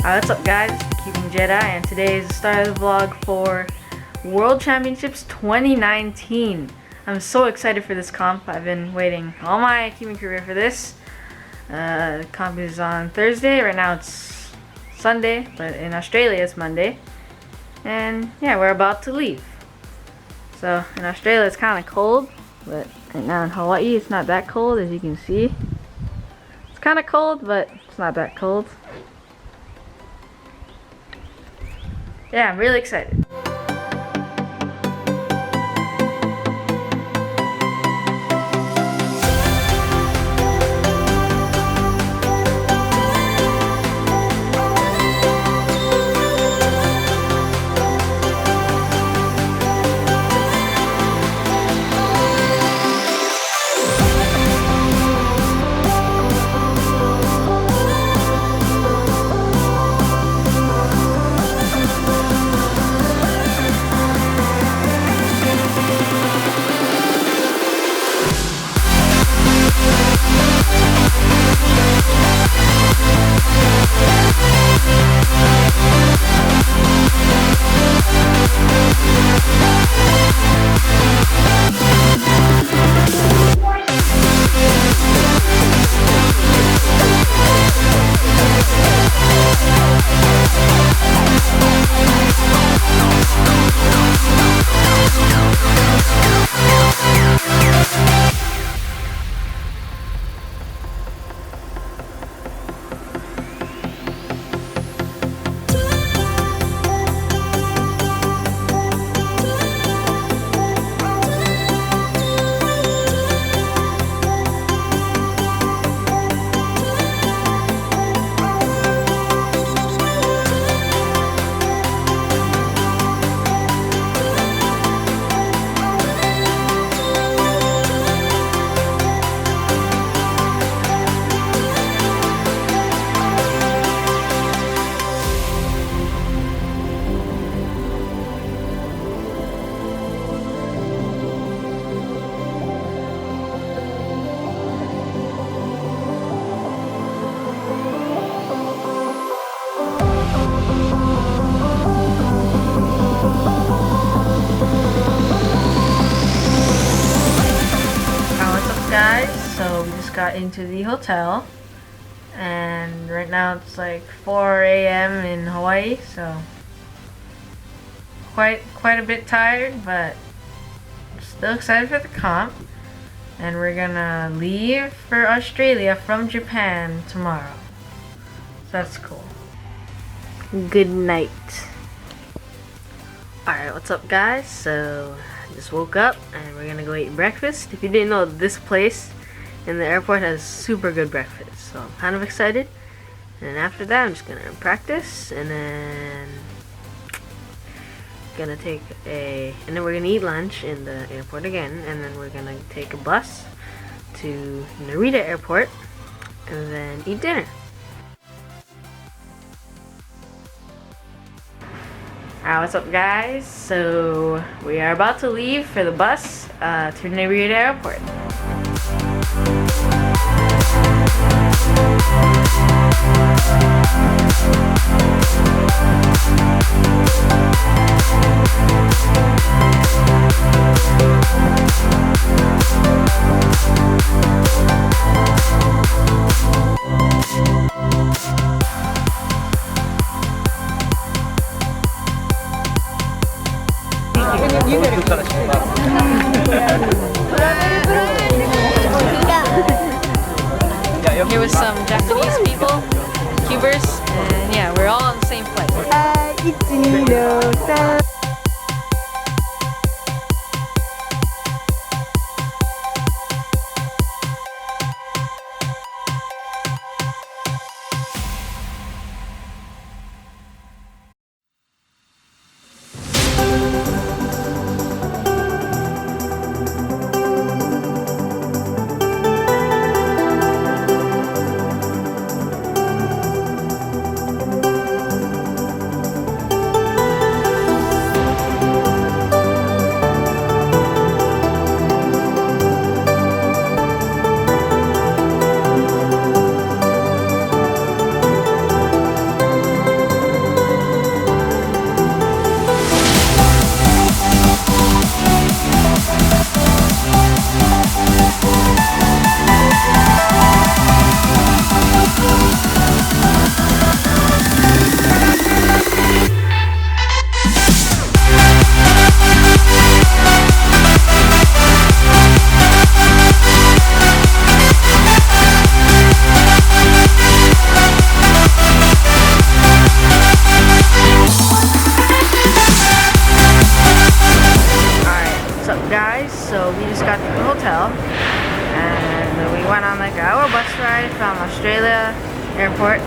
What's up guys, thecubingjedi, and today is the start of the vlog for World Championships 2019. I'm so excited for this comp. I've been waiting all my cubing career for this. The comp is on Thursday. Right now it's Sunday, but in Australia it's Monday. And yeah, we're about to leave. So in Australia it's kind of cold, but right now in Hawaii it's not that cold, as you can see. It's kind of cold, but it's not that cold. Yeah, I'm really excited. Guys, so we just got into the hotel and right now it's like 4 a.m. in Hawaii, so quite a bit tired, but still excited for the comp. And we're gonna leave for Australia from Japan tomorrow, so that's cool. Good night. Alright, what's up guys? So just woke up and we're gonna go eat breakfast. If you didn't know, this place in the airport has super good breakfast, so I'm kind of excited. And then after that I'm just gonna practice, and then we're gonna eat lunch in the airport again, and then we're gonna take a bus to Narita Airport and then eat dinner. Alright, what's up guys? So we are about to leave for the bus to Narita Airport. You went on like an hour bus ride from Australia airport,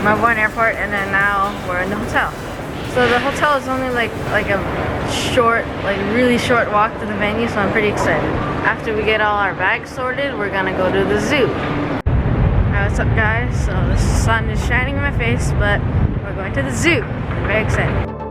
Melbourne airport, and then now we're in the hotel. So the hotel is only like a short, like really short walk to the venue, so I'm pretty excited. After we get all our bags sorted, we're gonna go to the zoo. Alright, what's up guys? So the sun is shining in my face, but we're going to the zoo. I'm very excited.